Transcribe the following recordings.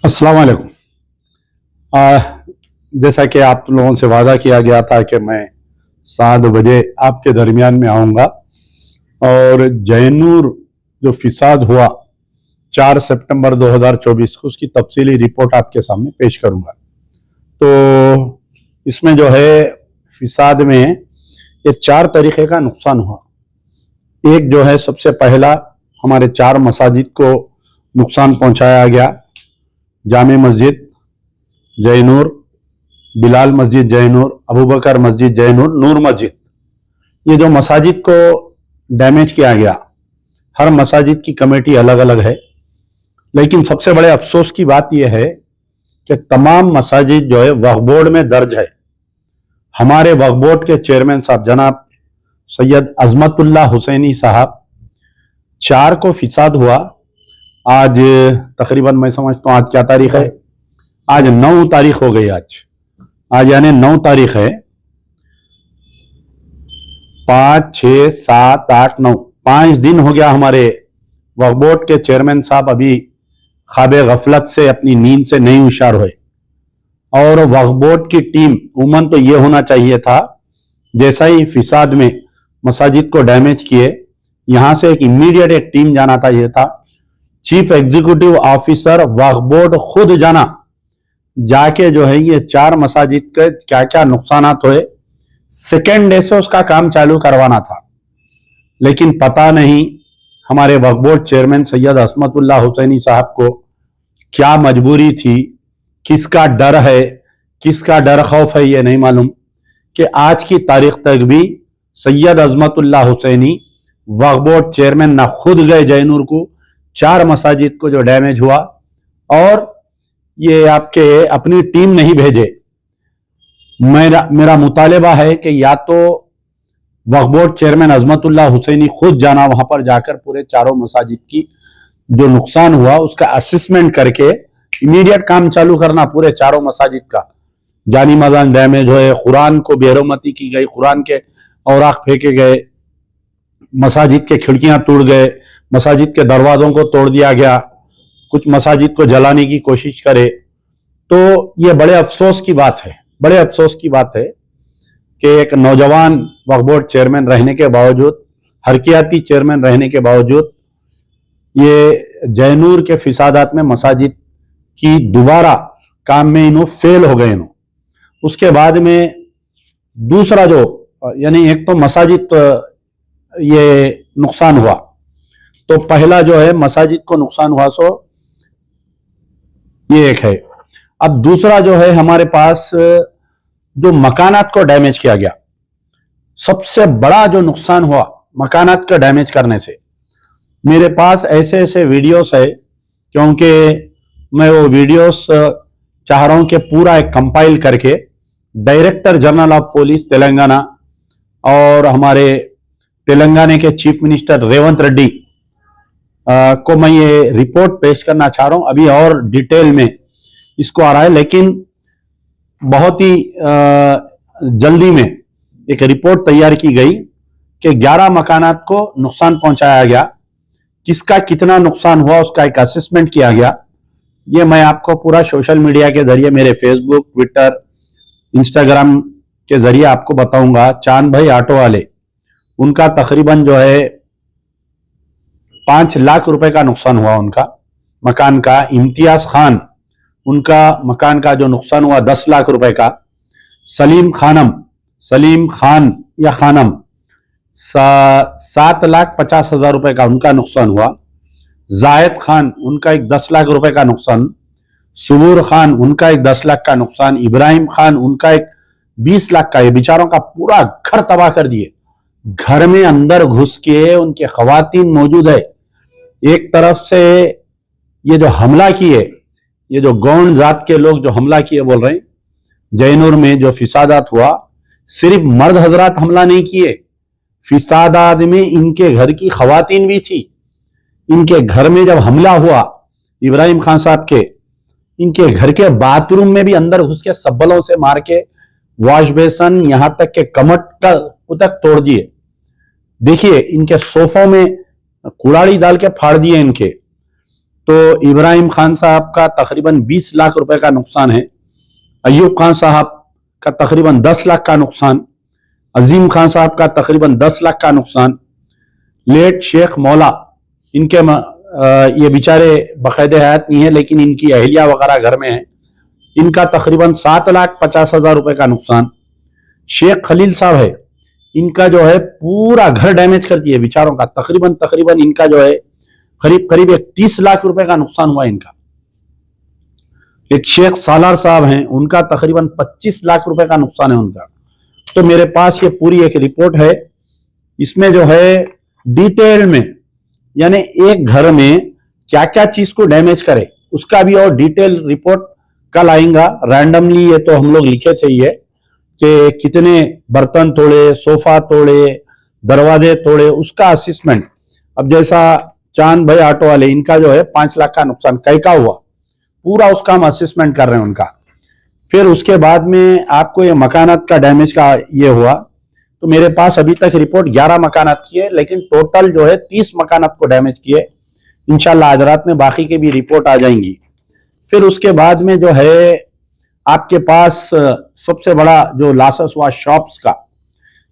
अस्सलाम वालेकुम। जैसा कि आप लोगों से वादा किया गया था कि मैं 7 बजे आपके दरमियान में आऊँगा और जयनूर जो फिसाद हुआ 4 सितंबर 2024 को, उसकी तफसीली रिपोर्ट आपके सामने पेश करूँगा। तो इसमें जो है फिसाद में ये 4 तरीके का नुकसान हुआ। एक जो है सबसे पहला हमारे 4 मसाजिद को नुकसान पहुंचाया गया। जामे मस्जिद जयनूर, बिलाल मस्जिद जयनूर, अबू बकर मस्जिद जयनूर, नूर मस्जिद, ये जो मसाजिद को डैमेज किया गया। हर मसाजिद की कमेटी अलग अलग है, लेकिन सबसे बड़े अफसोस की बात यह है कि तमाम मसाजिद जो है वक्फ बोर्ड में दर्ज है। हमारे वक्फ बोर्ड के चेयरमैन साहब जनाब सैयद अजमतुल्लाह हुसैनी साहब 4 को फिसाद हुआ। आज तकरीबन मैं समझता हूँ आज क्या तारीख है, आज 9 तारीख हो गई। आज यानी 9 तारीख है। 5, 6, 7, 8, 9 5 दिन हो गया हमारे वक्फ बोर्ड के चेयरमैन साहब अभी ख्वाबे गफलत से, अपनी नींद से नहीं होशियार हुए। और वक्फ बोर्ड की टीम उमन तो ये होना चाहिए था, जैसा ही फिसाद में मसाजिद को डैमेज किए, यहां से एक इमीडिएट एक टीम जाना चाहिए था। चीफ एग्जीक्यूटिव ऑफिसर वक्फ बोर्ड खुद जाना, जाके जो है ये 4 मसाजिद के क्या क्या नुकसानात हुए सेकेंड डे से उसका काम चालू करवाना था। लेकिन पता नहीं हमारे वक्फ बोर्ड चेयरमैन सैयद अजमतुल्लाह हुसैनी साहब को क्या मजबूरी थी, किसका डर है, किसका डर खौफ है, ये नहीं मालूम कि आज की तारीख तक भी सैयद अजमतुल्लाह हुसैनी वक्फ बोर्ड चेयरमैन ना खुद गए जयनूर को, 4 मसाजिद को जो डैमेज हुआ, और ये आपके अपनी टीम नहीं भेजे। मेरा मुतालिबा है कि या तो वक्फ बोर्ड चेयरमैन अजमतुल्लाह हुसैनी खुद जाना, वहां पर जाकर पूरे 4 मसाजिद की जो नुकसान हुआ उसका असेसमेंट करके इमीडिएट काम चालू करना पूरे 4 मसाजिद का। जानी मजान डैमेज हुए, कुरान को बेरुमती की गई, कुरान के औराक फेंके गए, मसाजिद के खिड़कियां टूट गए, मसाजिद के दरवाजों को तोड़ दिया गया, कुछ मसाजिद को जलाने की कोशिश करे। तो ये बड़े अफसोस की बात है, बड़े अफसोस की बात है कि एक नौजवान वक्फ बोर्ड चेयरमैन रहने के बावजूद, हरकियाती चेयरमैन रहने के बावजूद, ये जयनूर के फिसादात में मसाजिद की दोबारा काम में इन्हों फेल हो गए। उसके बाद में दूसरा जो, यानी एक तो मसाजिद ये नुकसान हुआ, तो पहला जो है मसाजिद को नुकसान हुआ, सो ये एक है। अब दूसरा जो है हमारे पास जो मकानात को डैमेज किया गया, सबसे बड़ा जो नुकसान हुआ मकानात का डैमेज करने से। मेरे पास ऐसे ऐसे वीडियोस है, क्योंकि मैं वो वीडियोस चाह रहा हूं कि पूरा एक कंपाइल करके director general of police Telangana और हमारे तेलंगाना के चीफ मिनिस्टर रेवंत रेड्डी को मैं ये रिपोर्ट पेश करना चाह रहा हूं। अभी और डिटेल में इसको आ रहा है, लेकिन बहुत ही जल्दी में एक रिपोर्ट तैयार की गई कि 11 मकानात को नुकसान पहुंचाया गया। किसका कितना नुकसान हुआ उसका एक असेसमेंट किया गया। ये मैं आपको पूरा सोशल मीडिया के जरिए, मेरे फेसबुक, ट्विटर, इंस्टाग्राम के जरिए आपको बताऊंगा। चांद भाई ऑटो वाले, उनका तकरीबन जो है 5 लाख रुपए का नुकसान हुआ उनका मकान का। इम्तियाज खान, उनका मकान का जो नुकसान हुआ 10 लाख रुपए का। सलीम खान या खानम 7,50,000 रुपए का उनका नुकसान हुआ। जायद खान, उनका एक 10 लाख रुपए का नुकसान। सुबूर खान, उनका एक 10 लाख का नुकसान। इब्राहिम खान, उनका एक 20 लाख का। ये बेचारों का पूरा घर तबाह कर दिए। घर में अंदर घुस के उनके खवातीन मौजूद है। एक तरफ से ये जो हमला किए, ये जो गौंड जात के लोग जो हमला किए बोल रहे हैं, जयनूर में जो फिसादात हुआ, सिर्फ मर्द हजरात हमला नहीं किए, फिसादात में इनके घर की खवातीन भी थी। इनके घर में जब हमला हुआ इब्राहिम खान साहब के, इनके घर के बाथरूम में भी अंदर घुस के सब्बलों से मार के वॉश बेसन, यहां तक के कमट का तक तोड़ दिए। देखिए, इनके सोफों में कुड़ाड़ी डाल के फाड़ दिए इनके। तो इब्राहिम खान साहब का तकरीबन 20 लाख रुपए का नुकसान है, अयूब खान साहब का तकरीबन 10 लाख का नुकसान, अजीम खान साहब का तकरीबन 10 लाख का नुकसान, लेट शेख मौला, इनके ये बेचारे बाकायदे हयात नहीं है लेकिन इनकी अहलिया वगैरह घर में है, इनका तकरीबन 7,50,000 रुपए का नुकसान। शेख खलील साहब है, इनका जो है पूरा घर डैमेज कर दिए बेचारों का, तकरीबन इनका जो है करीब करीब 30 लाख रुपए का नुकसान हुआ इनका। एक शेख सालार साहब हैं, उनका तकरीबन 25 लाख रुपए का नुकसान है उनका। तो मेरे पास ये पूरी एक रिपोर्ट है, इसमें जो है डिटेल में यानी एक घर में क्या क्या चीज को डैमेज करे उसका भी और डिटेल रिपोर्ट कल आएगा। रैंडमली ये तो हम लोग लिखे थे ये कि कितने बर्तन तोड़े, सोफा तोड़े, दरवाजे तोड़े, उसका असेसमेंट। अब जैसा चांद भाई ऑटो वाले, इनका जो है 5 लाख का नुकसान कई का हुआ, पूरा उसका हम असेसमेंट कर रहे हैं उनका। फिर उसके बाद में आपको ये मकानात का डैमेज का ये हुआ, तो मेरे पास अभी तक रिपोर्ट 11 मकानात की है, लेकिन टोटल जो है 30 मकानात को डैमेज किए। इंशाल्लाह आज रात में बाकी की भी रिपोर्ट आ जाएंगी। फिर उसके बाद में जो है आपके पास सबसे बड़ा जो लॉसेस हुआ शॉप्स का,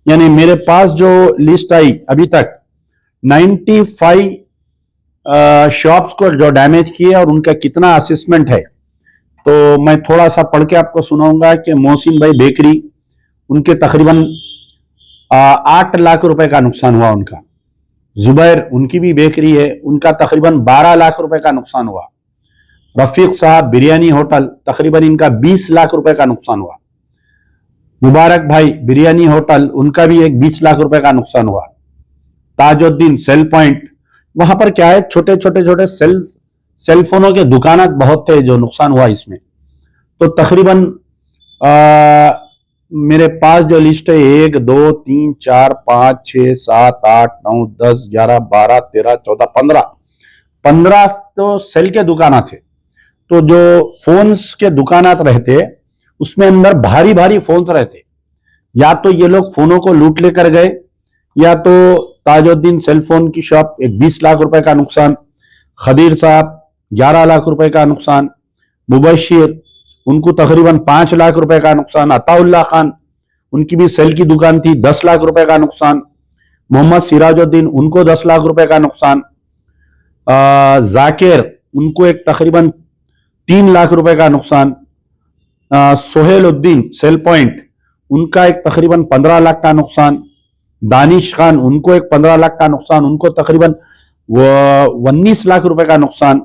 यानी मेरे पास जो लिस्ट आई अभी तक 95 शॉप्स को जो डैमेज किए और उनका कितना असेसमेंट है, तो मैं थोड़ा सा पढ़ के आपको सुनाऊंगा कि मोहसिन भाई बेकरी, उनके तकरीबन 8 लाख रुपए का नुकसान हुआ उनका। जुबैर, उनकी भी बेकरी है, उनका तकरीबन 12 लाख रुपए का नुकसान हुआ। रफीक साहब बिरयानी होटल, तकरीबन इनका 20 लाख रुपए का नुकसान हुआ। मुबारक भाई बिरयानी होटल, उनका भी एक 20 लाख रुपए का नुकसान हुआ। ताजुद्दीन सेल पॉइंट, वहां पर क्या है छोटे छोटे सेलफोनों के दुकानात बहुत थे जो नुकसान हुआ इसमें। तो तकरीबन मेरे पास जो लिस्ट है 1 2 3 4 5 6 7 8 9 10 11 12 13 14 15 तो सेल के दुकाना थे। तो जो फोन्स के दुकानात रहते उसमें अंदर भारी भारी फोन्स रहते, या तो ये लोग फोनों को लूट लेकर गए, या तो ताजुद्दीन सेलफोन की शॉप एक 20 लाख रुपए का नुकसान, खदीर साहब 11 लाख रुपए का नुकसान, मुबशिर उनको तकरीबन 5 लाख रुपए का नुकसान, अताउल्ला खान उनकी भी सेल की दुकान थी 10 लाख रुपए का नुकसान, मोहम्मद सिराजुद्दीन उनको 10 लाख रुपए का नुकसान, जाकिर उनको एक तकरीबन 3 लाख रुपए का नुकसान, सोहेलुद्दीन सेल पॉइंट उनका एक तकरीबन 15 लाख का नुकसान, दानिश खान उनको एक 15 लाख का नुकसान, उनको तकरीबन 19 लाख रुपए का नुकसान,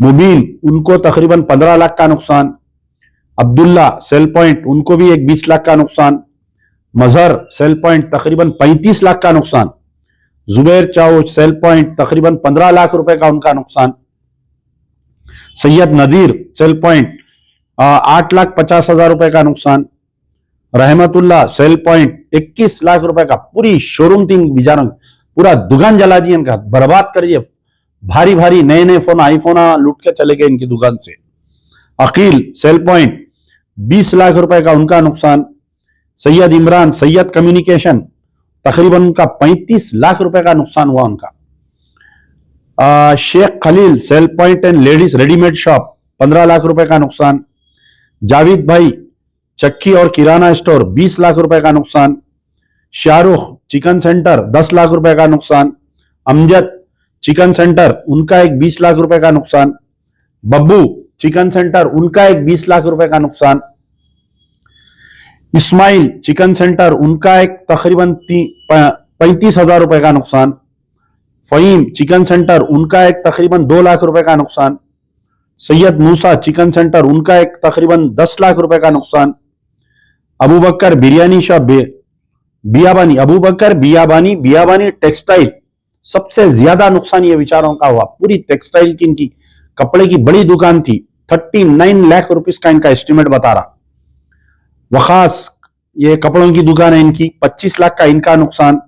मुबीन उनको तकरीबन 15 लाख का नुकसान, अब्दुल्ला सेल पॉइंट उनको भी एक 20 लाख का नुकसान, मजहर सेल पॉइंट तकरीबन 35 लाख का नुकसान, जुबैर चाउच सेल पॉइंट तकरीबन 15 लाख रुपए का उनका नुकसान, सैयद नदीर सेल पॉइंट 8,50,000 रुपए का नुकसान, रहमतुल्लाह सेल पॉइंट 21 लाख रुपए का, पूरी शोरूम थी बिचारों, पूरा दुकान जला दी इनका, बर्बाद करिए, भारी भारी नए नए फोन आईफोन लूट के चले गए इनकी दुकान से। अकील सेल पॉइंट 20 लाख रुपए का उनका नुकसान, सैयद इमरान सैयद कम्युनिकेशन तकरीबन उनका 35 लाख रुपए का नुकसान हुआ उनका। Sheikh Khalil sale point and ladies readymade shop 15 lakh रुपए का नुकसान, जावेद भाई चक्की और किराना स्टोर 20 लाख रुपए का नुकसान, शाहरुख चिकन सेंटर 10 लाख रुपए का नुकसान, अमजद चिकन सेंटर उनका एक 20 लाख रुपए का नुकसान, बब्बू चिकन सेंटर उनका एक 20 लाख रुपए का नुकसान, इस्माइल चिकन सेंटर उनका एक तकरीबन 35,000 रुपए का नुकसान, फहीम चिकन सेंटर उनका एक तकरीबन 2 लाख रुपए का नुकसान, सैयद मूसा चिकन सेंटर उनका एक तकरीबन 10 लाख रुपए का नुकसान, अबू बकर बिरयानी शॉप बियाबानी, अबू बकर बियाबानी टेक्सटाइल सबसे ज्यादा नुकसान ये विचारों का हुआ। पूरी टेक्सटाइल की इनकी कपड़े की बड़ी दुकान थी, 39 लाख रुपीस का इनका एस्टिमेट बता रहा। वखास ये कपड़ों की दुकान है इनकी, 25 लाख का इनका नुकसान।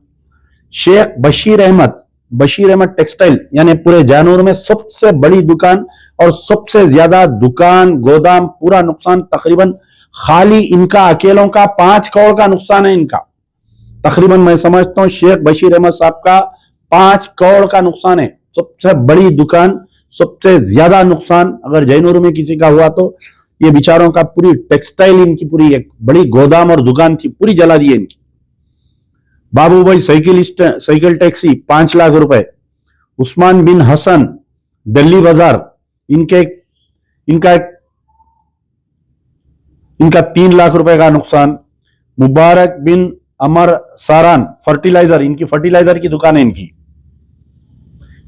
शेख बशीर अहमद टेक्सटाइल यानी पूरे जानूर में सबसे बड़ी दुकान और सबसे ज्यादा दुकान गोदाम, पूरा नुकसान तकरीबन खाली इनका अकेलों का 5 करोड़ का नुकसान है इनका। तकरीबन मैं समझता हूं शेख बशीर अहमद साहब का 5 करोड़ का नुकसान है। सबसे बड़ी दुकान सबसे ज्यादा नुकसान अगर जयनूर में किसी का हुआ तो ये बेचारों का पूरी टेक्सटाइल, इनकी पूरी एक बड़ी गोदाम और दुकान थी, पूरी जला दी है इनकी। बाबू भाई साइकिल टैक्सी 5 लाख रुपए। उस्मान बिन हसन दिल्ली बाजार, इनका 3 लाख रुपए का नुकसान। मुबारक बिन अमर सारान फर्टिलाइजर, इनकी फर्टिलाइजर की दुकान है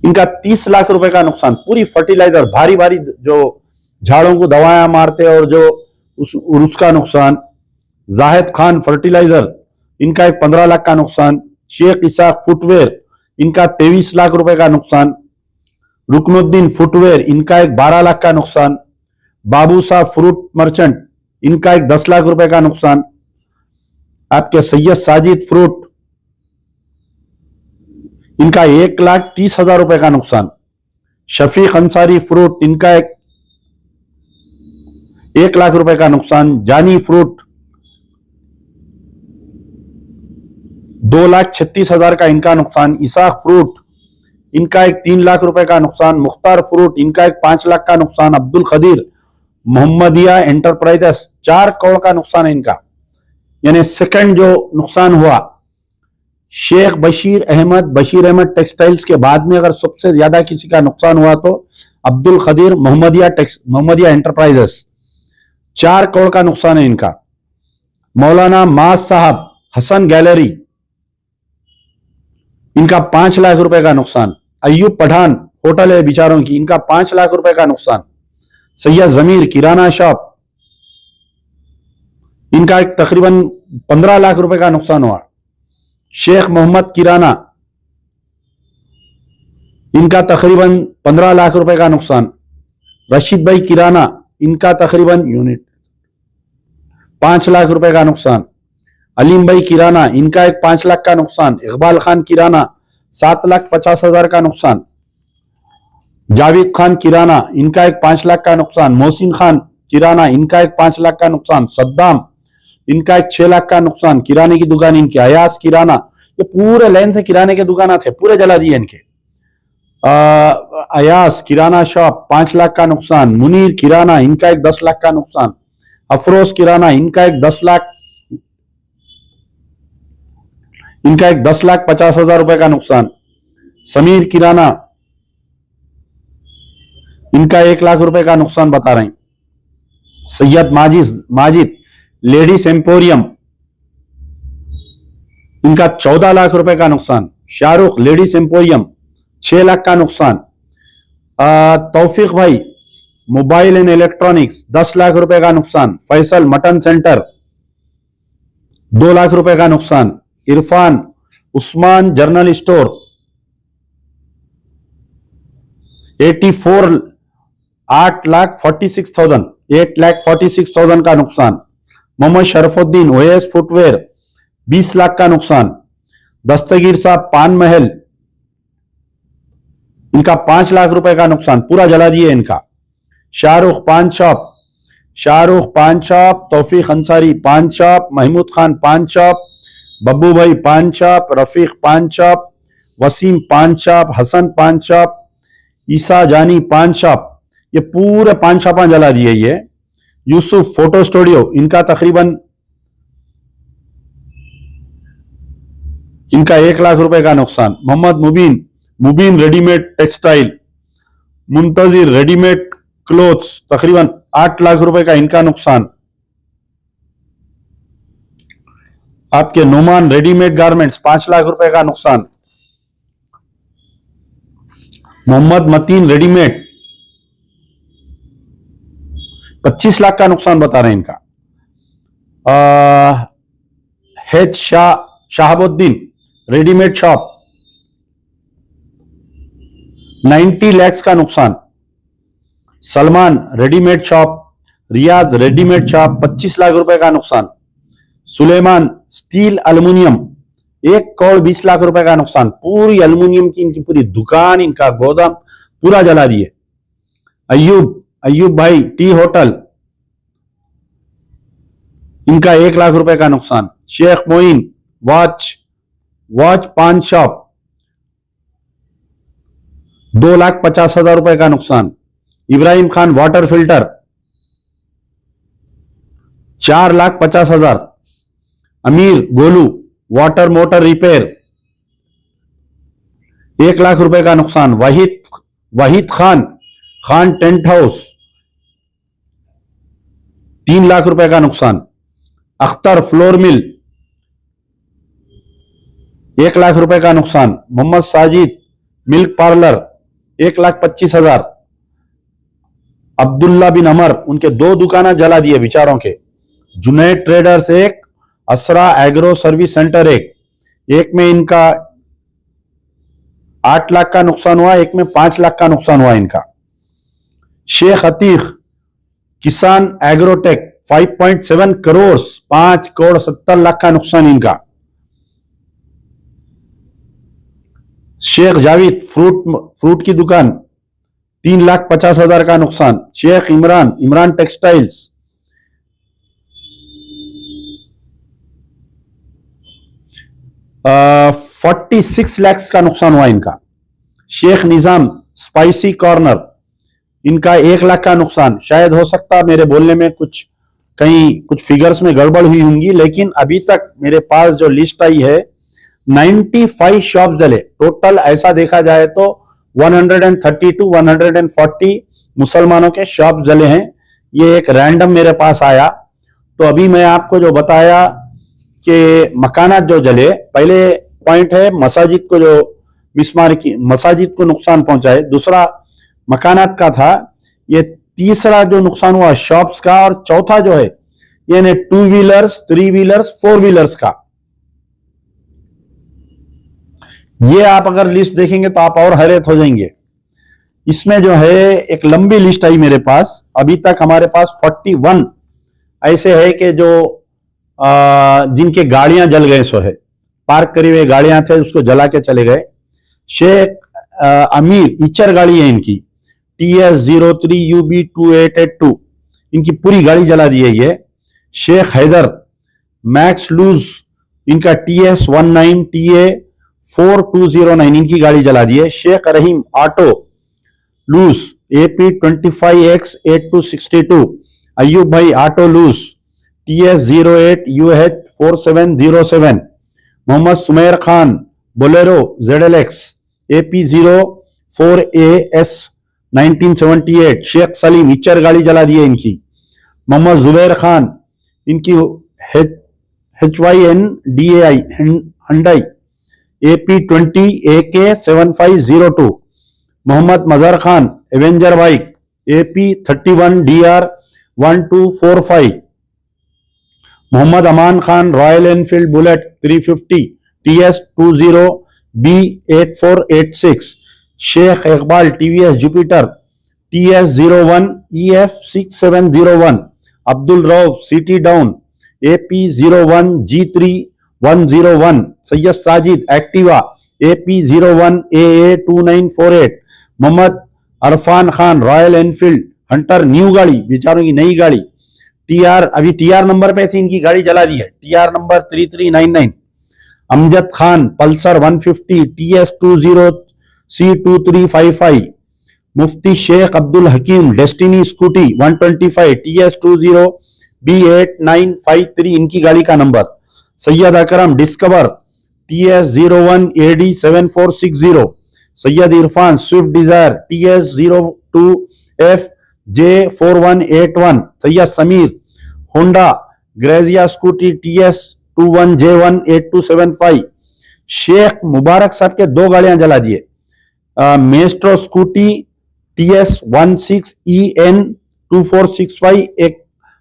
इनका 30 लाख रुपए का नुकसान। पूरी फर्टिलाइजर भारी भारी जो झाड़ों को दवाएं मारते और जो उसका नुकसान। जाहिद खान फर्टिलाइजर, इनका एक 15 लाख का नुकसान। शेख इसाक फुटवेयर, इनका 23 लाख रुपए का नुकसान। रुकनुद्दीन फुटवेयर, इनका एक 12 लाख का नुकसान। बाबू साहब फ्रूट मर्चेंट, इनका एक 10 लाख रुपए का नुकसान। आपके सैयद साजिद फ्रूट, इनका 1,30,000 रुपए का नुकसान। शफीक अंसारी फ्रूट, इनका 1 लाख रुपए का नुकसान। जानी फ्रूट 2,36,000 का इनका नुकसान। इसाक फ्रूट, इनका 3 लाख रुपए का नुकसान। मुख्तार फ्रूट, इनका 5 लाख का नुकसान। अब्दुल खदीर मोहम्मदिया एंटरप्राइजेस 4 करोड़ का नुकसान है इनका। यानी सेकंड जो नुकसान हुआ शेख बशीर अहमद टेक्सटाइल्स के बाद में अगर सबसे ज्यादा किसी का नुकसान हुआ तो अब्दुल खदीर मोहम्मदिया एंटरप्राइजेस 4 करोड़ का नुकसान है इनका। मौलाना माज साहब हसन गैलरी, इनका 5 लाख रुपए का नुकसान। अयूब पठान होटल है बेचारों की, इनका 5 लाख रुपए का नुकसान। सैयद जमीर किराना शॉप, इनका तकरीबन 15 लाख रुपए का नुकसान हुआ। शेख मोहम्मद किराना, इनका तकरीबन 15 लाख रुपए का नुकसान। रशीद भाई किराना, इनका तकरीबन 5 लाख रुपए का नुकसान। अलीम भाई किराना, इनका 5 लाख का नुकसान। इकबाल खान किराना 7,50,000 का नुकसान। जावेद खान किराना, इनका 5 लाख का नुकसान। मोहसिन खान किराना, इनका 5 लाख का नुकसान। सद्दाम, इनका 6 लाख का नुकसान। किराने की दुकान इनकी। अयास किराना, ये पूरे लाइन से किराने के दुकान थे, पूरे जला दिए इनके। अयास किराना शॉप 5 लाख का नुकसान। मुनीर किराना, इनका 10 लाख का नुकसान। अफरोज किराना, इनका 10,50,000 रुपए का नुकसान। समीर किराना, इनका 1 लाख रुपए का नुकसान बता रहे हैं। सैयद माजिद लेडीज एम्पोरियम, इनका 14 लाख रुपए का नुकसान। शाहरुख लेडीज एम्पोरियम 6 लाख का नुकसान। तौफीक भाई मोबाइल एंड इलेक्ट्रॉनिक्स 10 लाख रुपए का नुकसान। फैसल मटन सेंटर 2 लाख रुपए का नुकसान। इरफान उस्मान जर्नल स्टोर 8,46,000 का नुकसान। मोहम्मद शरफुद्दीन ओएस फुटवेयर 20 लाख का नुकसान। दस्तगीर साहब पान महल, इनका 5 लाख रुपए का नुकसान, पूरा जला दिए इनका। शाहरुख पान शॉप, तौफीक अंसारी पान शॉप, महमूद खान पान शॉप, बब्बू भाई पान शॉप, रफीक पान शॉप, वसीम पान शॉप, हसन पान शॉप, ईसा जानी पान शॉप, ये पूरे पान शॉपां जला दिए ये। यूसुफ फोटो स्टूडियो, इनका तकरीबन 1 लाख रुपए का नुकसान। मोहम्मद मुबीन रेडीमेड टेक्सटाइल, मुंतजिर रेडीमेड क्लोथ्स तकरीबन 8 लाख रुपए का इनका नुकसान। आपके नोमान रेडीमेड गारमेंट्स 5 लाख रुपए का नुकसान। मोहम्मद मतीन रेडीमेड 25 लाख का नुकसान बता रहे हैं इनका। Hedge Shahabuddin readymade shop 90 lakh का नुकसान। सलमान रेडीमेड शॉप, रियाज रेडीमेड शॉप 25 लाख रुपए का नुकसान। सुलेमान स्टील एल्युमिनियम 1 करोड़ 20 लाख रुपए का नुकसान। पूरी एल्युमिनियम की इनकी पूरी दुकान, इनका गोदाम पूरा जला दिए। अयूब भाई टी होटल, इनका 1 लाख रुपए का नुकसान। शेख मोइन वॉच पान शॉप 2,50,000 रुपए का नुकसान। Ibrahim Khan water filter 4,50,000। अमीर गोलू वाटर मोटर रिपेयर 1,00,000 रुपए का नुकसान। वाहिद खान टेंट हाउस 3,00,000 रुपए का नुकसान। अख्तर फ्लोर मिल 1,00,000 रुपए का नुकसान। Mohammed Sajid milk parlour 1,25,000। अब्दुल्ला बिन अमर उनके 2 दुकाना जला दिए बेचारों के। Junaid traders 1, Asra agro service centre 1 में इनका 8 लाख का नुकसान हुआ, एक में 5 लाख का नुकसान हुआ इनका। शेख अतीक किसान एग्रोटेक 5.7 करोड़ 5 करोड़ 70 लाख का नुकसान इनका। शेख जावेद फ्रूट की दुकान 3,50,000 का नुकसान। शेख इमरान टेक्सटाइल्स 46 लाख का नुकसान हुआ इनका। शेख निजाम स्पाइसी कॉर्नर इनका 1 लाख का नुकसान। शायद हो सकता है मेरे बोलने में कुछ फिगर्स में गड़बड़ हुई होंगी, लेकिन अभी तक मेरे पास जो लिस्ट आई है 95 शॉप जले। टोटल ऐसा देखा जाए तो 130 to 140 मुसलमानों के शॉप जले हैं। ये एक रैंडम मेरे पास आया, तो अभी मैं आपको जो बताया कि मकानात जो जले, पहले पॉइंट है मसाजिद को जो मिसमार की मसाजिद को नुकसान पहुंचाए, दूसरा मकानात का था, ये तीसरा जो नुकसान हुआ शॉप्स का, और चौथा जो है यानी 2 व्हीलर्स 3 व्हीलर्स 4 व्हीलर्स का। ये आप अगर लिस्ट देखेंगे तो आप और हैरत हो जाएंगे। इसमें जो है एक लंबी लिस्ट आई मेरे पास, अभी तक हमारे पास 41 ऐसे है कि जो जिनके गाड़ियां जल गए, सो है पार्क करी हुए गाड़ियां थे उसको जला के चले गए। शेख अमीर इचर गाड़ी है इनकी TS03UB2882, इनकी पूरी गाड़ी जला दी है ये। शेख हैदर मैक्स लूज इनका TS19TA4209 इनकी गाड़ी जला दी है। Sheikh Rahim auto loose AP25X8262। Ayub भाई auto loose TS08UH4707। Mohammed Sumer Khan Bolero ZLX AP04AS1978। Sheikh Salim Eicher गाड़ी जला दी है इनकी। मोहम्मद जुबैर खान इनकी HYNDAI Hyundai AP20AK7502। Mohammed Mazhar Khan Avenger bike AP31DR1245। Mohammed Aman Khan Royal Enfield Bullet 350 TS20B8486। Sheikh Iqbal TVS Jupiter TS01EF6701। Abdul Rauf city down AP01G3101। Syed Sajid Activa AP01AA2948। Mohammed Arfan Khan Royal Enfield Hunter new गाड़ी, बेचारों की नई गाड़ी अभी TR नंबर पे थी, इनकी गाड़ी जला दी है, TR number 3399। Amjad Khan Pulsar 150 TS20C2355। Mufti Sheikh Abdul Hakim Destini Scooty 125 TS20B8953 इनकी गाड़ी का number. Syed Akram Discover TS01AD7460। Syed Irfan Swift Dzire TS02FJ4181। Syed Sameer Honda Grazia Scooty TS21J18275। Sheikh Mubarak sahab के 2 गाड़ियां जला दिए। मेस्ट्रो स्कूटी TS16EN2465 एक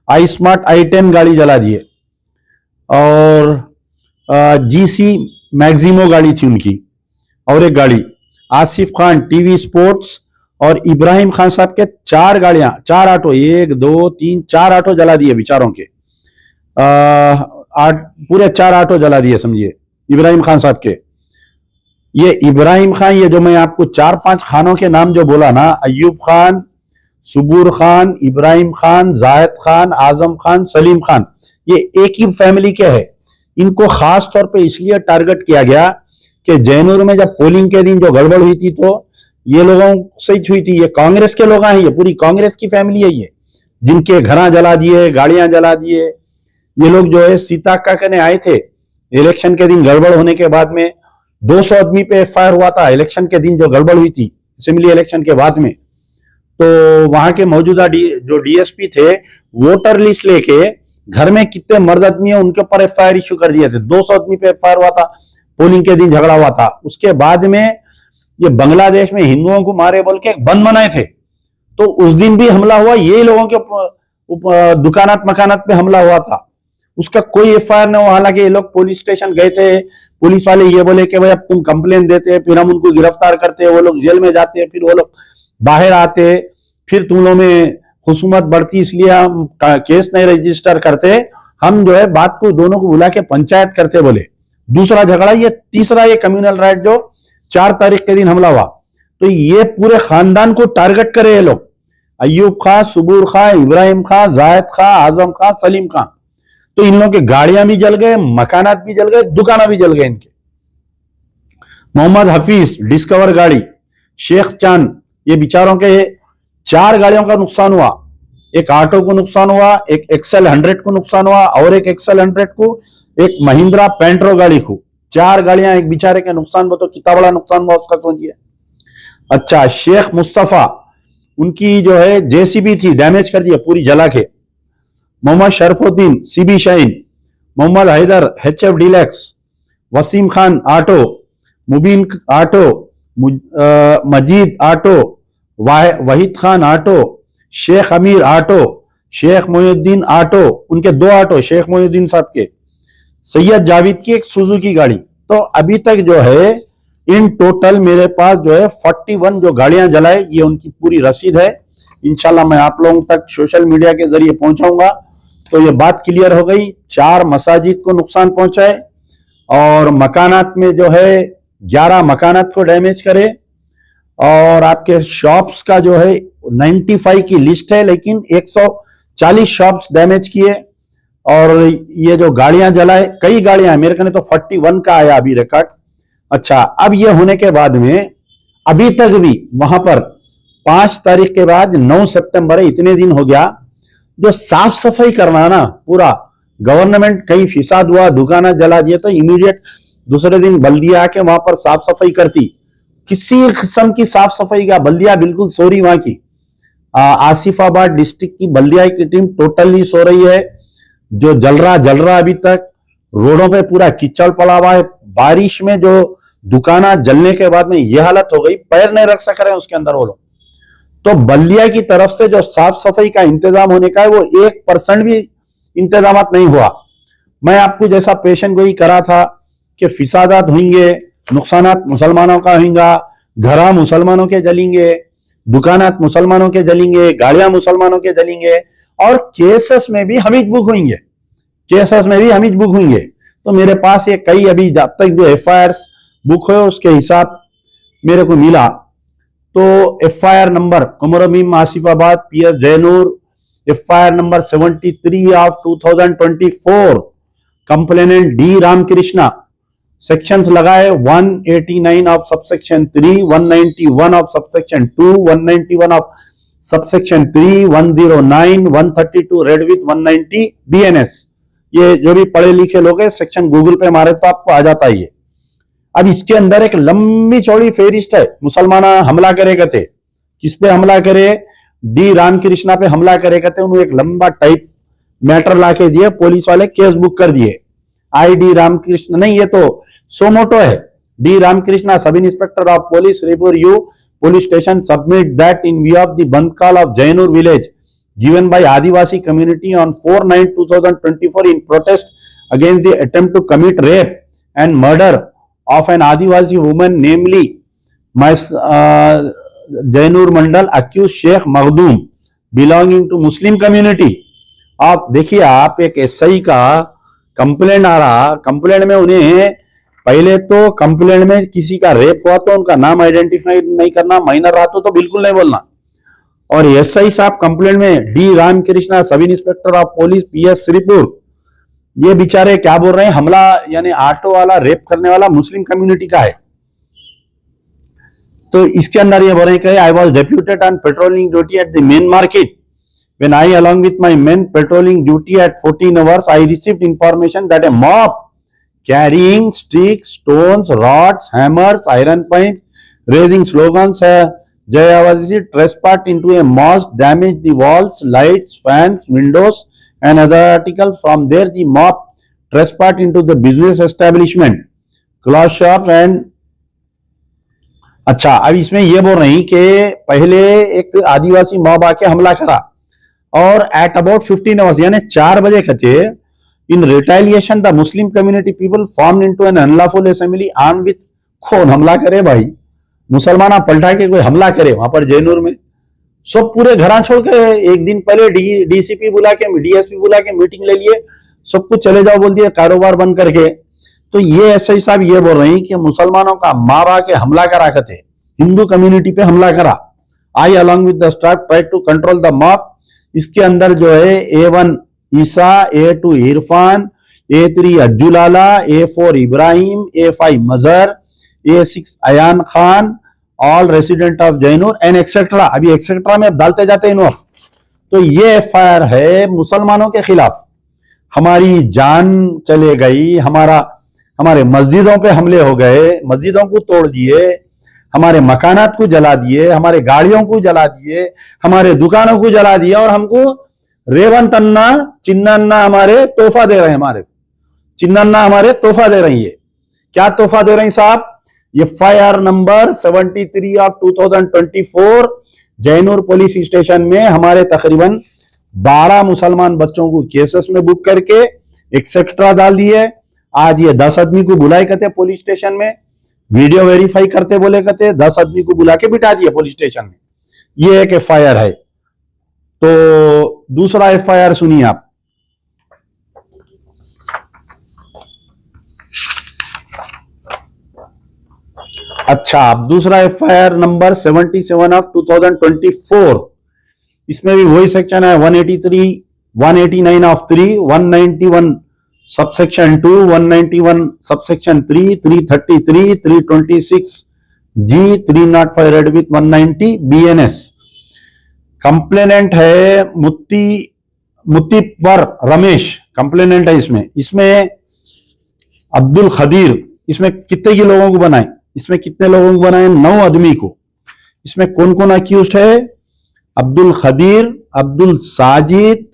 iSmart i10 गाड़ी जला दिए। और GC मैक्सिमो गाड़ी थी उनकी, और एक गाड़ी। आसिफ खान टीवी स्पोर्ट्स और इब्राहिम खान साहब के 4 गाड़ियां 4 ऑटो 1 2 3 4 ऑटो जला दिए बेचारों के। पूरे 4 ऑटो जला दिए समझिए इब्राहिम खान साहब के। ये इब्राहिम खान, ये जो मैं आपको 4-5 खानों के नाम जो बोला ना, अयूब खान, सुबूर खान, इब्राहिम खान, जाहिद खान, आजम खान, सलीम खान, ये एक ही फैमिली के हैं। इनको खास तौर पे इसलिए टारगेट किया गया कि जैनूर में जब पोलिंग के दिन जो गड़बड़ हुई थी, तो ये लोगों से ही हुई थी। ये कांग्रेस के लोग हैं, ये पूरी कांग्रेस की फैमिली है, ये जिनके घर जला दिए, गाड़ियां जला दिए। ये लोग जो है सीता अक्का करने आए थे इलेक्शन के दिन, गड़बड़ होने के बाद में 200 आदमी पे एफआईआर हुआ था इलेक्शन के दिन, जो गड़बड़ हुई थी असेंबली इलेक्शन के बाद में। तो वहां के मौजूदा जो डीएसपी थे, वोटर लिस्ट लेके घर में कितने मर्द आदमी है उनके ऊपर एफआईआर इश्यू कर दिए थे। 200 आदमी पे एफआईआर हुआ था, पोलिंग के दिन झगड़ा हुआ था। उसके बाद में ये बांग्लादेश में हिंदुओं को मारे बोल के एक बंद मनाए थे, तो उस दिन भी हमला हुआ, ये लोगों के दुकानात मकानात पे हमला हुआ था। उसका कोई एफआईआर नहीं हुआ। हालांकि ये लोग पुलिस स्टेशन गए थे, पुलिस वाले ये बोले कि भाई अब तुम कंप्लेन देते हैं, फिर हम उनको गिरफ्तार करते हैं, वो लोग जेल में जाते हैं, फिर वो लोग बाहर आते, फिर तुम लोगों में खुसूमत बढ़ती, इसलिए हम केस नहीं रजिस्टर करते, हम जो है बात को दोनों को बुला के पंचायत करते बोले। दूसरा झगड़ा, ये तीसरा ये कम्युनल राइट जो 4 तारीख के दिन हमला हुआ। तो ये पूरे खानदान को टारगेट करे ये लोग, अयूब खां, सुबूर खां, इब्राहिम खां, जायद खां, आजम खां, सलीम खां। तो इन लोगों के गाड़ियां भी जल गए, मकानात भी जल गए, दुकाना भी जल गए इनके। मोहम्मद हफीज डिस्कवर गाड़ी, शेख चांद, ये बेचारों के 4 गाड़ियों का नुकसान हुआ। एक ऑटो को नुकसान हुआ, एक एक्सेल 100 को नुकसान हुआ, और एक एक्सेल 100 को, एक महिंद्रा पेंट्रो गाड़ी को। 4 गाड़ियां एक बेचारे के नुकसान हुआ, तो कितना बड़ा नुकसान हुआ उसका सोचिए। अच्छा, शेख मुस्तफा, उनकी जो है जेसीबी थी, डैमेज कर दिया पूरी जला के। Mohammed Sharfuddin CB Shine, Mohammed Haider HF Deluxe, Waseem Khan auto, Mubeen auto, Majeed auto, Waheed Khan auto, Sheikh Ameer auto, Sheikh Mohiuddin auto, उनके 2 ऑटो शेख मोहिउद्दीन साहब के, सैयद जावेद की एक सुजुकी गाड़ी। तो अभी तक जो है इन टोटल मेरे पास जो है 41 जो गाड़ियां जलाए, ये उनकी पूरी रसीद है। इंशाल्लाह मैं आप लोगों तक सोशल मीडिया के जरिए पहुंचाऊंगा। तो ये बात क्लियर हो गई। 4 मसाजिद को नुकसान पहुंचाए, और मकानात में जो है 11 मकानात को डैमेज करे, और आपके शॉप्स का जो है 95 की लिस्ट है, लेकिन 140 शॉप्स डैमेज किए। और ये जो गाड़ियां जलाए, कई गाड़ियां, मेरे कहने तो 41 का आया अभी रिकॉर्ड। अच्छा, अब ये होने के बाद में अभी तक भी वहां पर 5 तारीख के बाद 9 सितंबर है, इतने दिन हो गया, जो साफ सफाई करना ना पूरा गवर्नमेंट, कहीं फिसाद हुआ, दुकाना जला दिए, तो इमीडिएट दूसरे दिन बल्दिया आके वहां पर साफ सफाई करती। किसी किस्म की साफ सफाई का, बल्दिया बिल्कुल सो रही वहां की। आसिफाबाद डिस्ट्रिक्ट की बल्दिया की टीम टोटली सो रही है। जो जल रहा अभी तक, रोडों पे पूरा कीचड़ पड़ा हुआ है। बारिश में जो दुकाना जलने के बाद में यह हालत हो गई, पैर नहीं रख सक रहे हैं उसके अंदर वो लोग। तो बल्दिया की तरफ से जो साफ सफाई का इंतजाम होने का है, वो 1% भी इंतजाम नहीं हुआ। मैं आपको जैसा पेशेंट गोई करा था कि फिसादात होंगे, नुकसानात मुसलमानों का होगा, घरा मुसलमानों के जलेंगे, दुकानात मुसलमानों के जलेंगे, गाड़ियां मुसलमानों के जलेंगे, और केसेस में भी हम ही बुक होंगे, केसेस में भी हम ही बुक होंगे। तो मेरे पास ये कई अभी जब तक जो एफआईआर बुक हुए उसके हिसाब मेरे को मिला। तो FIR number Kumuram Bheem Asifabad PS Jainoor, FIR number 73 of 2024, complainant D Ramakrishna, sections लगाए 189 of subsection 3, 191 of subsection 2, 191 of subsection 3, 109, 132 read with 190 BNS. ये जो भी पढ़े लिखे लोग हैं, सेक्शन गूगल पे मारे तो आपको आ जाता है ये। अब इसके अंदर एक लंबी चौड़ी फेरिस्ट है, मुसलमान हमला करेगा थे, किस पे हमला करे, डी रामकृष्णा पे हमला करेगा थे। उन्होंने एक लंबा टाइप मैटर लाके दिए, पुलिस वाले केस बुक कर दिए। आई डी रामकृष्ण नहीं, ये तो सोमोटो है, D Ramakrishna sub inspector of police report you police station submit that in view of the bandh call of Jainoor village given by Adivasi community on 4/9/2024 in protest against the attempt to commit rape and murder of an Adivasi woman, namely Jainur Mandal, accused Sheikh Makhdoom belonging to Muslim community। आप देखिए, आप एक SI का complaint आ रहा, complaint में उन्हें पहले तो कंप्लेंट में किसी का रेप हुआ तो उनका नाम आइडेंटिफाई नहीं करना, माइनर रहा तो बिल्कुल नहीं बोलना। और एसआई साहब कंप्लेंट में D Ramakrishna sub inspector of police PS Sripur, ये बेचारे क्या बोल रहे हैं, हमला यानी ऑटो वाला रेप करने वाला मुस्लिम कम्युनिटी का है। तो इसके अंदर ये बोल रहे हैं, I was deputed on patrolling duty at the main market. When I, along with my men patrolling duty at 14 hours, I received information that a mob carrying sticks, stones, rods, hammers, iron pipes, raising slogans, Jai Awazisi, trespassed into a mosque, damaged the walls, lights, fans, windows, and other articles. From there, the mob trespassed into the business establishment, cloth shop, and अच्छा, अब इसमें ये बोल रही कि पहले एक आदिवासी mob आके हमला करा और एट अबाउट 15 आवर्स यानी 4 बजे कहते, in retaliation the Muslim community people formed into an unlawful assembly armed with. कौन हमला करे भाई? मुसलमान पलटा के कोई हमला करे वहां पर जैनूर में? सब पूरे घर छोड़ के एक दिन पहले डीसीपी बुला के, डीएसपी बुला के मीटिंग ले लिए, सब कुछ चले जाओ बोल दिए, कारोबार बंद करके. तो ये एसआई साहब ये बोल रहे हैं कि मुसलमानों का मारा के हमला करा करते, हिंदू कम्युनिटी पे हमला करा. I along with the staff try to control the mob. इसके अंदर जो है A1 Isa, A2 Irfan, A3 Ajjulala, A4 Ibrahim, A5 Mazhar, A6 Ayan Khan, all resident of Jainoor and etcetera. अभी एक्सेट्रा में डालते जाते हैं इन्होंने. तो ये एफआईआर है मुसलमानों के खिलाफ. हमारी जान चले गई, हमारे मस्जिदों पे हमले हो गए, मस्जिदों को तोड़ दिए, हमारे मकानात को जला दिए, हमारे गाड़ियों को जला दिए, हमारे दुकानों को जला दिया, और हमको रेवंत अन्ना, चिन्नन्ना हमारे तोहफा दे रहे हैं. हमारे चिन्नन्ना हमारे तोहफा दे रही है. क्या तोहफा दे रही साहब? FIR number 73 of 2024 Jainoor police station में हमारे तकरीबन 12 मुसलमान बच्चों को केसेस में बुक करके एक्सेट्रा डाल दिए. आज ये 10 आदमी को बुलाए कहते पुलिस स्टेशन में, वीडियो वेरीफाई करते बोले कहते, 10 आदमी को बुला के बिठा दिया पुलिस स्टेशन में. ये एक एफआईआर है. तो दूसरा एफआईआर सुनिए आप. अच्छा, अब दूसरा एफआईआर नंबर 77 ऑफ 2024. इसमें भी वही सेक्शन है 183, 189 of 3, 191 subsection 2, 191 subsection 3, 333, 326 G, 305 red with 190 BNS. Complainant है मुत्तीपर रमेश, कंप्लेनेंट है इसमें अब्दुल खदीर. इसमें कितने के लोगों को बनाए? इसमें कितने लोगों को बनाए? 9 आदमी को. इसमें कौन कौन अक्यूज्ड है? अब्दुल खदीर, अब्दुल साजिद,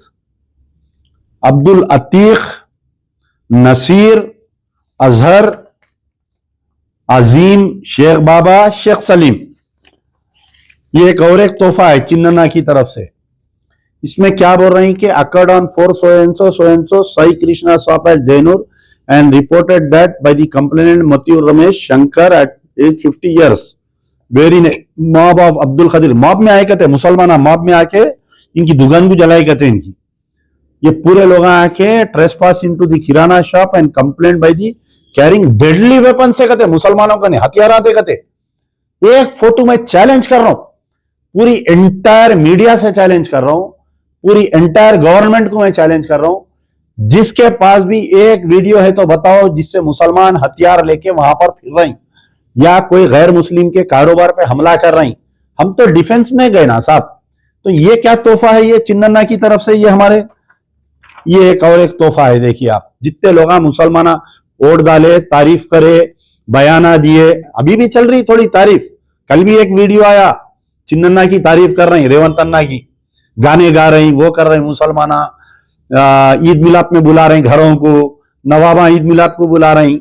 अब्दुल अतीक, नसीर, अजहर, अजीम, शेख बाबा, शेख सलीम. ये एक और एक तोहफा है चिन्नना की तरफ से. इसमें क्या बोल रहे हैं कि occurred on 4 so Sai Krishna shop at Jainoor and reported that by the complainant Matthew Ramesh Shankar at age 50 years wherein a mob of Abdul Khadir, mob में आए कहते, मुसलमान mob में आके इनकी दुकान को जलाई कहते. इनकी ये पूरे लोग आके trespass into the kirana shop and complained by the carrying deadly weapons से कहते, मुसलमानों का नहीं हथियार आते कहते. एक फोटो में चैलेंज कर रहा हूं, पूरी एंटायर मीडिया से चैलेंज कर रहा हूं, पूरी एंटायर गवर्नमेंट को मैं चैलेंज कर रहा हूं. जिसके पास भी एक वीडियो है तो बताओ जिससे मुसलमान हथियार लेके वहां पर फिर रहे या कोई गैर मुस्लिम के कारोबार पे हमला कर रहे. हम तो डिफेंस में गए ना साहब. तो ये क्या तोहफा है ये चिन्नन्ना की तरफ से? ये हमारे ये एक और एक तोहफा है. देखिए आप, जितने लोग मुसलमान वोट डाले, तारीफ करे, बयाना दिए, अभी भी चल रही थोड़ी तारीफ. कल भी एक वीडियो आया चिन्नन्ना की तारीफ कर रही, रेवंत अन्ना की, गाने गा रही, वो कर रहे मुसलमान. ईद मिलाद में बुला रहे घरों को, नवाबा ईद मिलाद को बुला रही.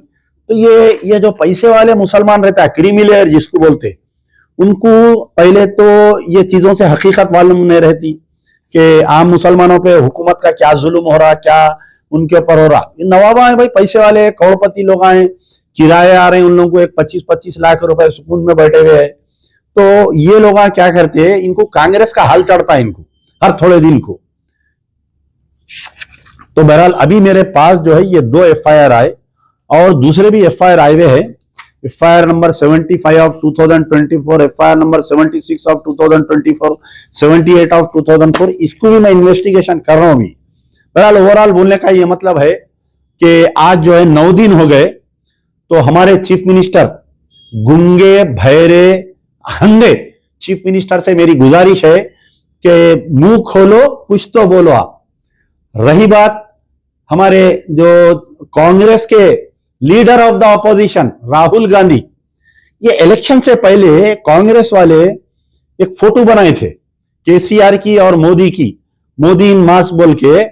तो ये जो पैसे वाले मुसलमान रहता है, क्रीमिलेयर जिसको बोलते, उनको पहले तो ये चीजों से हकीकत मालूम नहीं रहती कि आम मुसलमानों पे हुकूमत का क्या जुल्म हो रहा, क्या उनके ऊपर हो रहा. नवाबा है भाई, पैसे वाले करोड़पति लोग आए, किराए आ रहे हैं उन लोगों को, एक 25-25 लाख रुपए सुकून में बैठे हुए हैं. तो ये लोग क्या करते हैं, इनको कांग्रेस का हाल चढ़ता है इनको हर थोड़े दिन को. तो बहरहाल अभी मेरे पास जो है ये 2 एफआईआर आए और दूसरे भी एफआईआर आए हुए हैं. FIR number 75 of 2024, FIR number 76 of 2024, 78 of 2004. इसको भी मैं इन्वेस्टिगेशन कर रहा हूं अभी. बहरहाल ओवरऑल बोलने का ये मतलब है कि आज जो है 9 दिन हो गए तो हमारे चीफ मिनिस्टर गूंगे, बहरे, अंधे चीफ मिनिस्टर से मेरी गुजारिश है कि मुंह खोलो, कुछ तो बोलो आप। रही बात हमारे जो कांग्रेस के leader of the opposition Rahul Gandhi, ये इलेक्शन से पहले कांग्रेस वाले एक फोटो बनाए थे केसीआर की और मोदी की, मोदी इन मास बोल के।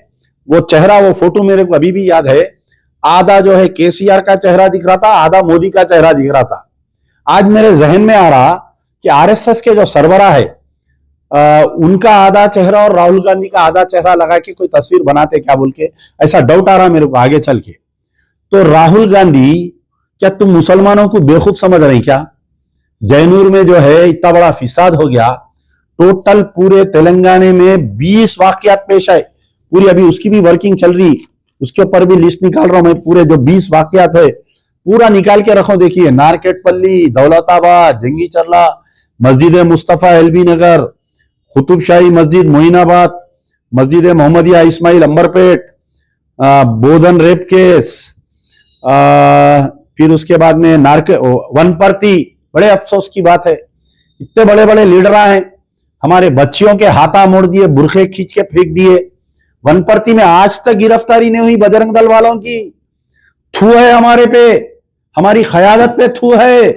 वो चेहरा, वो फोटो मेरे को अभी भी याद है। आधा जो है केसीआर का चेहरा दिख रहा था, आधा मोदी का चेहरा दिख रहा था। आज मेरे जहन में आ रहा कि आरएसएस के जो सरबराह है उनका आधा चेहरा और राहुल गांधी का आधा चेहरा लगा के कोई तस्वीर बनाते क्या बोल के, ऐसा डाउट आ रहा मेरे को आगे चल के। तो राहुल गांधी, क्या तुम मुसलमानों को बेवकूफ समझ रहे क्या? जयनूर में जो है इतना बड़ा फिसाद हो गया, टोटल पूरे तेलंगाना में 20 वाकयात पेश आए। पूरी अभी उसकी भी वर्किंग चल रही, उसके ऊपर भी लिस्ट निकाल रहा हूं मैं। पूरे जो 20 वाकयात है पूरा निकाल के रखो। देखिए, नारकेटपल्ली, दौलताबाद, जंगी चरला, मस्जिद मुस्तफा एलबी नगर, कुतुब शाही मस्जिद मोइनाबाद, मस्जिद मोहम्मदिया इस्माइल अंबरपेट, बोधन रेप केस, फिर उसके बाद में वनपर्ती। बड़े अफसोस की बात है, इतने बड़े बड़े लीडर हैं, हमारे बच्चियों के हाथा मोड़ दिए, बुरखे खींच के फेंक दिए। वनपर्ती में आज तक गिरफ्तारी नहीं हुई बजरंग दल वालों की। थू है हमारे पे, हमारी क़यादत पे थू है,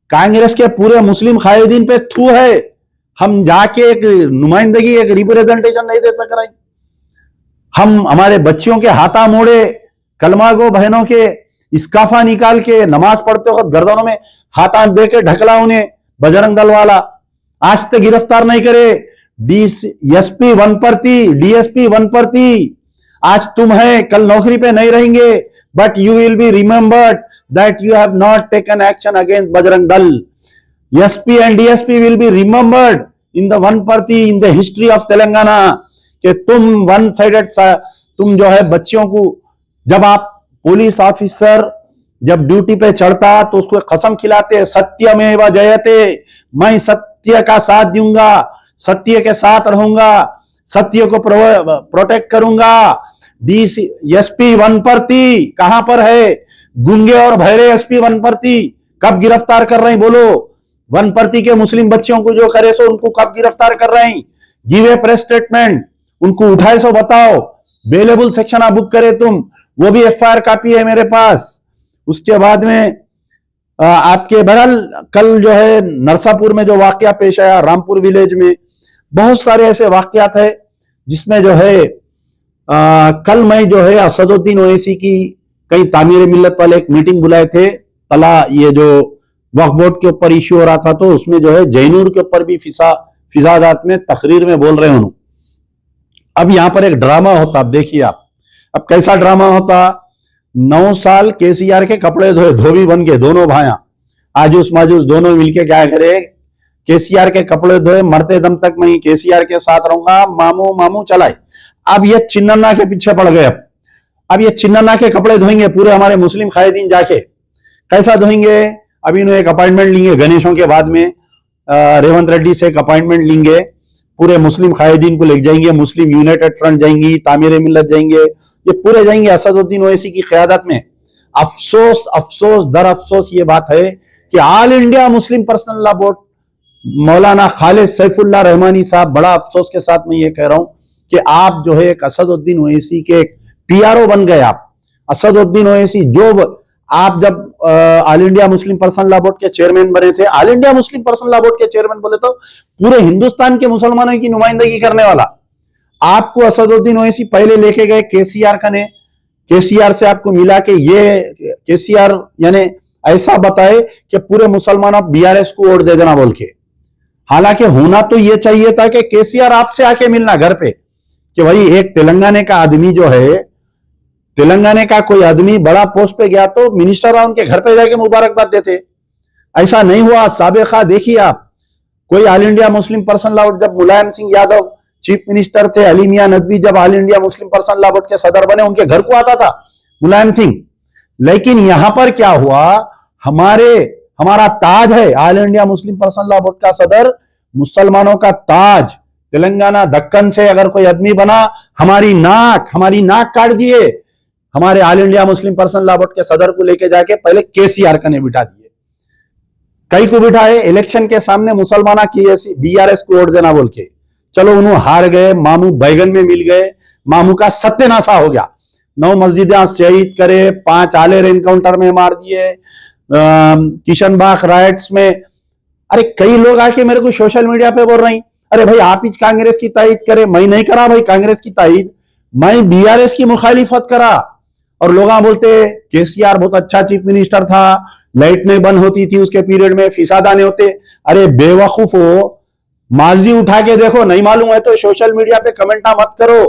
कांग्रेस के पूरे मुस्लिम कायदीन पे थू है। हम जाके एक नुमाइंदगी, एक रिप्रेजेंटेशन नहीं दे सक रहे। हम हमारे बच्चियों के हाथा मोड़े, कलमागो बहनों के इस्काफा निकाल के नमाज पढ़ते वक्त गर्दनों में हाथा दे के ढकला उन्हें बजरंग दल वाला, आज तक गिरफ्तार नहीं करे। एसपी वनपर्ती, डीएसपी वनपर्ती, आज तुम है, कल नौकरी पे नहीं रहेंगे, but you will be remembered that you have not taken action against Bajrang Dal. SP and DSP will be remembered in the Wanaparthy, in the history of Telangana, कि तुम वन साइडेड, तुम जो है बच्चियों को, जब आप पुलिस ऑफिसर जब ड्यूटी पे चढ़ता तो उसको कसम खिलाते, सत्यमेव जयते, मैं सत्य का साथ दूंगा, सत्य के साथ रहूंगा, सत्य को प्रोटेक्ट करूंगा। एसपी वनपर्ती कहां पर है? गुंगे और भैरे एसपी वनपर्ती कब गिरफ्तार कर रहे हैं बोलो? वनपर्ती के मुस्लिम बच्चियों को जो करे सो उनको कब गिरफ्तार कर रहे हैं? गिव ए प्रेस स्टेटमेंट, उनको उठाए सो बताओ। बेलेबल सेक्शन बुक करे तुम, वो भी एफआईआर कॉपी है मेरे पास। उसके बाद में आपके बहरहाल कल जो है नरसापुर में जो वाकया पेश आया, रामपुर विलेज में, बहुत सारे ऐसे वाकयात है जिसमें जो है कल मैं जो है असदुद्दीन ओवैसी की कई तामीर मिल्लत वाले एक मीटिंग बुलाए थे, तला ये जो वक्फ बोर्ड के ऊपर इश्यू हो रहा था, तो उसमें जो है जयनूर के ऊपर भी फिसादात में तकरीर में बोल रहे हूं। अब यहां पर एक ड्रामा होता, अब देखिए आप, अब कैसा ड्रामा होता। 9 साल केसीआर के कपड़े धोए, धोबी बन के दोनों भाइयां, आजूस माजूस दोनों मिलके क्या करे, केसीआर के कपड़े धोए, मरते दम तक मैं केसीआर के साथ रहूंगा, मामू मामू चलाए। अब ये चिन्नन्ना के पीछे पड़ गए। अब ये चिन्नन्ना के कपड़े धोएंगे पूरे हमारे मुस्लिम कायदीन जाके। कैसा धोएंगे? अभी इन्होंने एक अपॉइंटमेंट लेंगे गणेशों के बाद में, रेवंत रेड्डी से एक अपॉइंटमेंट लेंगे, पूरे मुस्लिम कायदीन को ले जाएंगे, मुस्लिम यूनाइटेड फ्रंट जाएंगी, तामीर मिल्लत जाएंगे, ये पूरे जाएंगे असदुद्दीन ओवैसी की क़यादत में। अफसोस अफसोस दर अफसोस ये बात है कि all India Muslim personal law board मौलाना खालिद सैफुल्लाह रहमानी साहब, बड़ा अफसोस के साथ मैं ये कह रहा हूं कि आप जो है एक असदुद्दीन ओवैसी के पीआरओ बन गए। आप असदुद्दीन ओवैसी, जो आप जब all India Muslim personal law board के चेयरमैन बने थे, all India Muslim personal law board के चेयरमैन बोले तो पूरे हिंदुस्तान के मुसलमानों की नुमाइंदगी करने वाला, आपको असदुद्दीन ओवैसी पहले लेके गए केसीआर का ने, केसीआर से आपको मिला के ये केसीआर यानी ऐसा बताए कि पूरे मुसलमान बीआरएस को वोट दे देना बोल के। हालांकि होना तो ये चाहिए था कि केसीआर आपसे आके मिलना घर पे, कि भाई एक तेलंगाना का आदमी जो है, तेलंगाना का कोई आदमी बड़ा पोस्ट पे गया तो मिनिस्टर उनके घर पे जाके मुबारकबाद देते। ऐसा नहीं हुआ। साबिका देखिए आप, कोई all India Muslim personal law board, जब मुलायम सिंह यादव चीफ मिनिस्टर थे, अली मियां नदवी जब all India Muslim personal law board के सदर बने, उनके घर को आता था मुलायम सिंह। लेकिन यहां पर क्या हुआ, हमारा ताज है all India Muslim personal law board का सदर, मुसलमानों का ताज, तेलंगाना दक्कन से अगर कोई आदमी बना, हमारी नाक काट दिए, हमारे all India Muslim personal law board के सदर को लेके जाके पहले केसीआर का ने बिठा दिए। कई को बिठाए इलेक्शन के सामने मुसलमाना की ऐसी बीआरएस को वोट देना बोल के, चलो उन्होंने हार गए, मामू बैगन में मिल गए, मामू का सत्यानाशा हो गया। 9 मस्जिदें शहीद करे, 5 आलेर एनकाउंटर में मार दिए, किशनबाग राइट्स में। अरे कई लोग आके मेरे को सोशल मीडिया पे बोल रहे हैं, अरे भाई आप ही कांग्रेस की तायद करे। मैं नहीं करा भाई कांग्रेस की तायद, मैं बीआरएस की मुखालिफत करा। और लोग बोलते केसीआर बहुत अच्छा चीफ मिनिस्टर था, लाइट नहीं बंद होती थी उसके पीरियड में, फिसादा नहीं होते। अरे बेवकूफ हो, माजी उठा के देखो, नहीं मालूम है तो सोशल मीडिया पे कमेंट मत करो।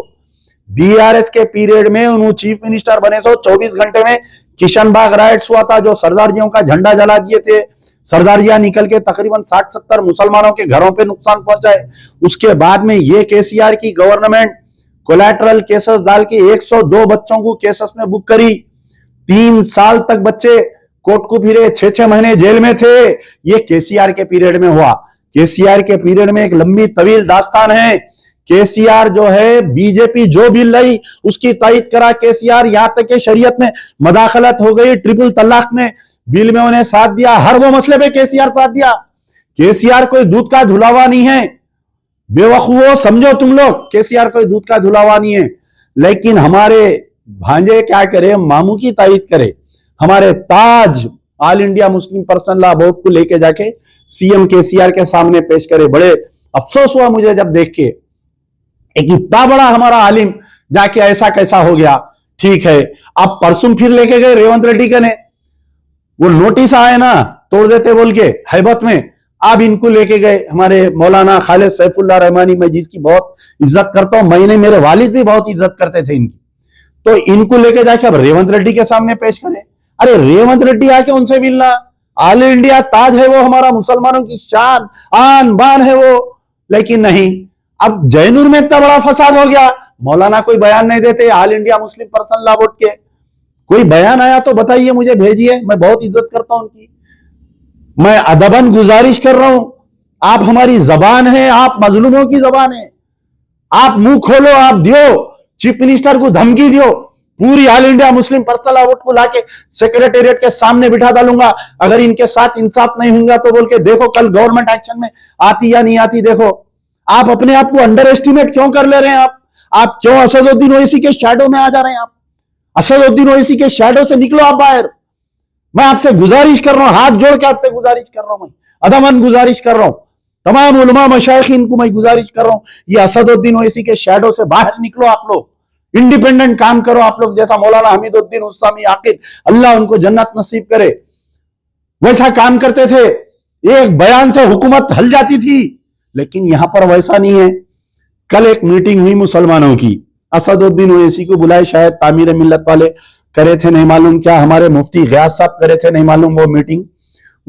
बीआरएस के पीरियड में उन्होंने चीफ मिनिस्टर बने तो 24 घंटे में किशनबाग राइट्स हुआ था, जो सरदारजियों का झंडा जला दिए थे। सरदारजियां निकल के तकरीबन 60-70 मुसलमानों के घरों पे नुकसान पहुंचाए। उसके बाद में ये केसीआर की गवर्नमेंट कोलैटरल केसेस डाल के 102 बच्चों को केसेस में बुक करी। 3 साल तक बच्चे कोर्ट को फिरे, 6-6 महीने जेल में थे। ये केसीआर के पीरियड में हुआ। केसीआर के पीरियड में एक लंबी तवील दास्तान है। केसीआर जो है, बीजेपी जो बिल लाई उसकी तायद करा केसीआर, यहां तक के शरीयत में मदाखलत हो गई, ट्रिपल तलाक में बिल में उन्हें साथ दिया, हर वो मसले पे केसीआर साथ दिया। केसीआर कोई दूध का धुलावा नहीं है, बेवकूफो समझो तुम लोग, केसीआर कोई दूध का धुलावा नहीं है। लेकिन हमारे भांजे क्या करे, मामू की तायद करे। हमारे ताज all India Muslim personal law board को लेके जाके सीएम केसीआर के सामने पेश करे। बड़े अफसोस हुआ मुझे जब देख के, एक इतना बड़ा हमारा आलिम जाके ऐसा कैसा हो गया। ठीक है, अब परसों फिर लेके गए रेवंत रेड्डी के ने, वो नोटिस आए ना तोड़ देते बोल के हैबत में, अब इनको लेके गए हमारे मौलाना खालिद सैफुल्लाह रहमानी, मैं जिसकी बहुत इज्जत करता हूं, मैंने मेरे वालिद भी बहुत इज्जत करते थे इनकी, तो इनको लेके जाके अब रेवंत रेड्डी के सामने पेश करें। अरे रेवंत रेड्डी आके उनसे मिलना, ऑल इंडिया ताज है वो, हमारा मुसलमानों की शान आन बान है वो। लेकिन नहीं, अब जैनूर में इतना बड़ा फसाद हो गया, मौलाना कोई बयान नहीं देते, all India Muslim personal law board के कोई बयान आया तो बताइए, मुझे भेजिए, मैं बहुत इज्जत करता हूं उनकी। मैं अदबन गुजारिश कर रहा हूं, आप हमारी जबान है, आप मजलूमों की जबान है, आप मुंह खोलो, आप दियो, चीफ मिनिस्टर को धमकी दियो, पूरी all India Muslim personal law board को लाके सेक्रेटेरिएट के सामने बिठा डालूंगा। अगर इनके साथ इंसाफ नहीं होगा तो बोल के देखो कल गवर्नमेंट एक्शन में आती या नहीं आती। देखो आप अपने आप को अंडर एस्टिमेट क्यों कर ले रहे हैं, आप क्यों असदुद्दीन ओवैसी के शैडो में आ जा रहे हैं। आप असदुद्दीन ओवैसी के शैडो से निकलो आप बाहर। मैं आपसे गुजारिश कर रहा हूं, हाथ जोड़ के आपसे गुजारिश कर रहा हूं, मैं अदमन गुजारिश कर रहा हूं, तमाम उलमा मशाइखीन को मैं गुजारिश कर रहा हूं, ये असदुद्दीन ओवैसी के शैडो से बाहर निकलो। आप लोग इंडिपेंडेंट काम करो, आप लोग जैसा मौलाना हमीदुद्दीन उस्सामी आकिब, अल्लाह उनको जन्नत नसीब करे, वैसा काम करते थे। एक बयान से हुकूमत हल जाती थी, लेकिन यहां पर वैसा नहीं है। कल एक मीटिंग हुई मुसलमानों की, असदुद्दीन ओवैसी को बुलाए, शायद तामीर मिल्लत वाले करे थे, नहीं मालूम क्या, हमारे मुफ्ती गयास साहब करे थे, नहीं मालूम वो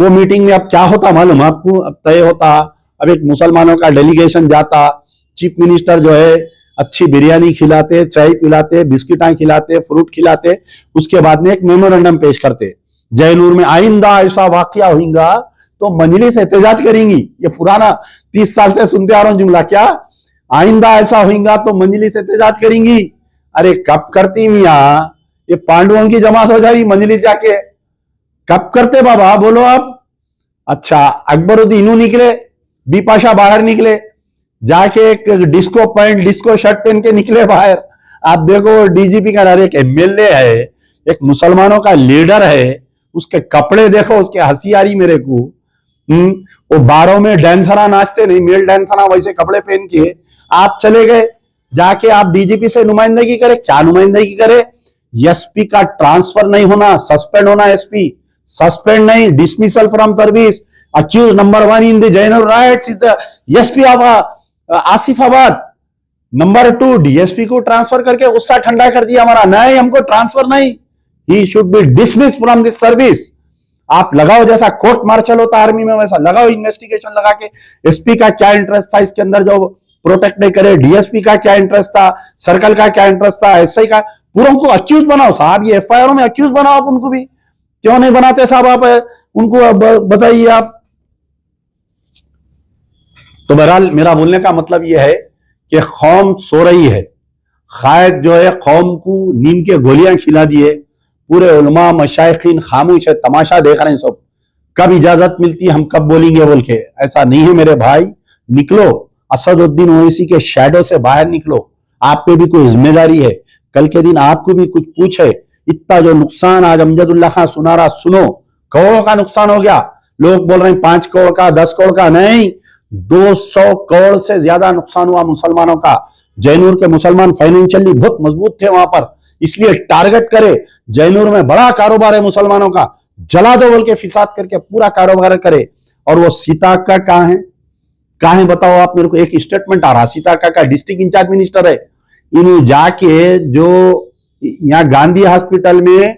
मीटिंग में अब क्या होता मालूम आपको, अब तय होता, अब एक मुसलमानों का डेलीगेशन जाता, चीफ मिनिस्टर जो है अच्छी बिरयानी खिलाते, चाय पिलाते, बिस्किटां खिलाते, फ्रूट खिलाते, उसके बाद में एक मेमोरेंडम पेश करते, जयनूर में आइंदा ऐसा वाकया होगा तो मजलिस एहतजाज करेंगी। ये पुराना 30 साल से सुनते आ रहा हूं जुमला, क्या आइंदा ऐसा होगा तो मजलिस एहतजाज करेंगी। अरे कब करती मियां, ये पांडवों की जमात हो जाएगी मजलिस जाके, कब करते बाबा बोलो आप। अच्छा अकबरुद्दीन निकले, बिपाशा बाहर निकले, जाके एक डिस्को पैंट डिस्को शर्ट पहन के निकले बाहर। आप देखो डीजीपी का एक एमएलए है, एक मुसलमानों का लीडर है, उसके कपड़े देखो, उसके हंसी आ रही मेरे को। वो बारों में डांसरा नाचते नहीं, मेल डांसरा वैसे कपड़े पहन के आप चले गए, जाके आप डीजीपी से नुमाइंदगी करे। क्या नुमाइंदगी करे, एसपी का ट्रांसफर नहीं होना, सस्पेंड होना, एसपी सस्पेंड नहीं, dismissal from service, accused number 1 in the general rights is the SP of Asifabad. Number 2 DSP को ट्रांसफर करके गुस्सा ठंडा कर दिया हमारा, नहीं हमको ट्रांसफर नहीं, he should be dismiss from this service. आप लगाओ, जैसा कोर्ट मार्शल होता आर्मी में वैसा लगाओ, इन्वेस्टिगेशन लगा के एसपी का क्या इंटरेस्ट था इसके अंदर जो प्रोटेक्ट नहीं करे, डीएसपी का क्या इंटरेस्ट था, सर्कल का क्या इंटरेस्ट था, एसआई का, पूरा उनको अक्यूज बनाओ साहब। ये एफआईआर में अक्यूज बनाओ आप उनको भी, क्यों नहीं बनाते साहब आप उनको, बताइए आप। तो बहरहाल मेरा बोलने का मतलब यह है कि कौम सो रही है, कायद जो है कौम को नींद के गोलियां खिला दिए, पूरे उलमा मशाइखीन खामोश है, तमाशा देख रहे हैं सब। कब इजाजत मिलती है, हम कब बोलेंगे बोल के, ऐसा नहीं है मेरे भाई। निकलो, असदुद्दीन ओवैसी के शैडो से बाहर निकलो। आप पे भी कोई जिम्मेदारी है, कल के दिन आपको भी कुछ पूछे। इतना जो नुकसान आज अमजदुल्ला खान सुना रहा, सुनो, करोड़ों का नुकसान हो गया। लोग बोल रहे हैं 5 करोड़ का, 10 करोड़ का, नहीं, 200 करोड़ से ज्यादा नुकसान हुआ मुसलमानों का। जैनूर के मुसलमान फाइनेंशियली बहुत मजबूत थे वहां पर, इसलिए टारगेट करे, जैनूर में बड़ा कारोबार है मुसलमानों का, जला दो बोल के फिसाद करके पूरा कारोबार करे। और वो सीता का कहां है, कहां है बताओ आप मेरे को। एक स्टेटमेंट आ रहा, सीता का डिस्ट्रिक्ट इंचार्ज मिनिस्टर है, इन जाके जो यहाँ गांधी हॉस्पिटल में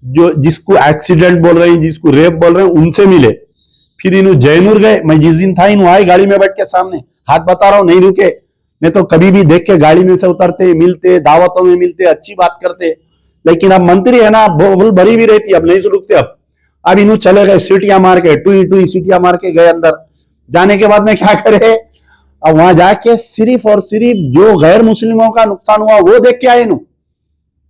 जो जिसको एक्सीडेंट बोल रहे हैं, जिसको रेप बोल रहे हैं, उनसे मिले। फिर इन जैनूर गए, मैं जिस दिन था इन आए गाड़ी में बैठ के सामने, हाथ बता रहा हूं, नहीं रुके। नहीं तो कभी भी देख के गाड़ी में से उतरते, मिलते, दावतों में मिलते, अच्छी बात करते। लेकिन अब मंत्री है ना, भूल भरी भी रहती, अब नहीं रुकते। अब इन्हों चले गए सीटियां मार के, टुई सीटियां मार के गए अंदर। जाने के बाद में क्या करे, अब वहां जाके सिर्फ और सिर्फ जो गैर मुस्लिमों का नुकसान हुआ वो देख के आए।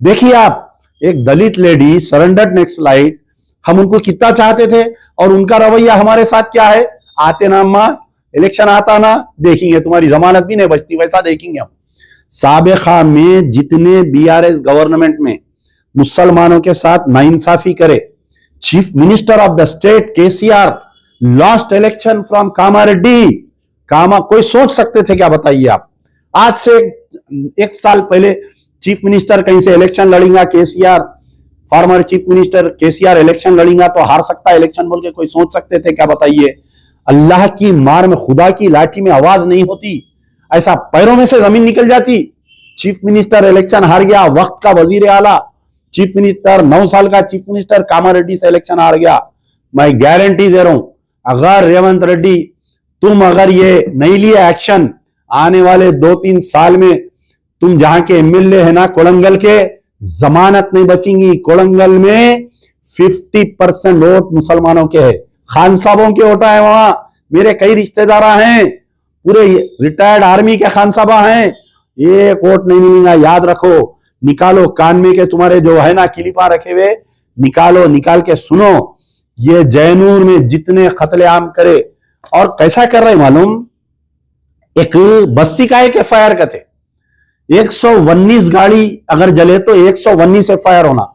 देखिए आप, एक दलित लेडी सरेंडर्ड, नेक्स्ट स्लाइड। हम उनको कितना चाहते थे और उनका रवैया हमारे साथ क्या है, आते ना अम्मा, इलेक्शन आता ना, देखेंगे तुम्हारी जमानत भी नहीं बचती, वैसा देखेंगे हम। साबिका में जितने बीआरएस गवर्नमेंट में मुसलमानों के साथ नाइंसाफी करे, chief minister of the state KCR lost election from Kamareddy. कोई सोच सकते थे क्या, बताइए आप। आज से 1 साल पहले चीफ मिनिस्टर कहीं से इलेक्शन लड़ेगा KCR, former chief minister KCR election लड़ेगा तो हार सकता है इलेक्शन बोल के कोई सोच सकते थे क्या, बताइए। अल्लाह की मार में, खुदा की लाठी में आवाज नहीं होती, ऐसा पैरों में से जमीन निकल जाती। चीफ मिनिस्टर इलेक्शन हार गया, वक्त का वजीर आला चीफ मिनिस्टर, 9 साल का चीफ मिनिस्टर कामारेड्डी से इलेक्शन हार गया। मैं गारंटी दे रहा हूं, अगर रेवंत रेड्डी तुम अगर ये नहीं लिया एक्शन, आने वाले 2-3 साल में तुम जहां के एमएलए है ना कोलंगल के, जमानत नहीं बचेंगी। कोलंगल में 50% वोट मुसलमानों के है, खान साहबों के वोट है वहां। मेरे कई रिश्तेदार हैं, पूरे रिटायर्ड आर्मी के खान साहबा हैं, एक वोट नहीं मिलेगा, याद रखो। निकालो कान में के तुम्हारे जो है ना किलिपा रखे हुए, निकालो, निकाल के सुनो। ये जैनूर में जितने कत्लेआम करे, और कैसा कर रहे मालूम, एक बस्ती का एक एफआईआर का थे, 119 गाड़ी अगर जले तो 119 एफआईआर होना,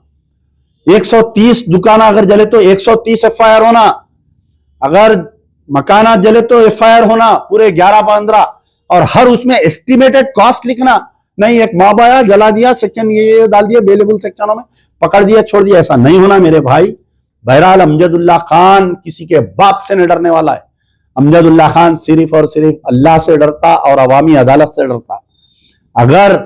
130 दुकान अगर जले तो 130 एफआईआर होना, अगर मकानात जले तो एफआईआर होना पूरे 11-15, और हर उसमें एस्टिमेटेड कॉस्ट लिखना। नहीं एक माँ बाया जला दिया, सेक्शन ये डाल दिया, अवेलेबल सेक्शनों में पकड़ दिया, छोड़ दिया, ऐसा नहीं होना मेरे भाई। बहरहाल अमजदुल्ला खान किसी के बाप से नहीं डरने वाला है। अमजदुल्ला खान सिर्फ और सिर्फ अल्लाह से डरता और अवामी अदालत से डरता। अगर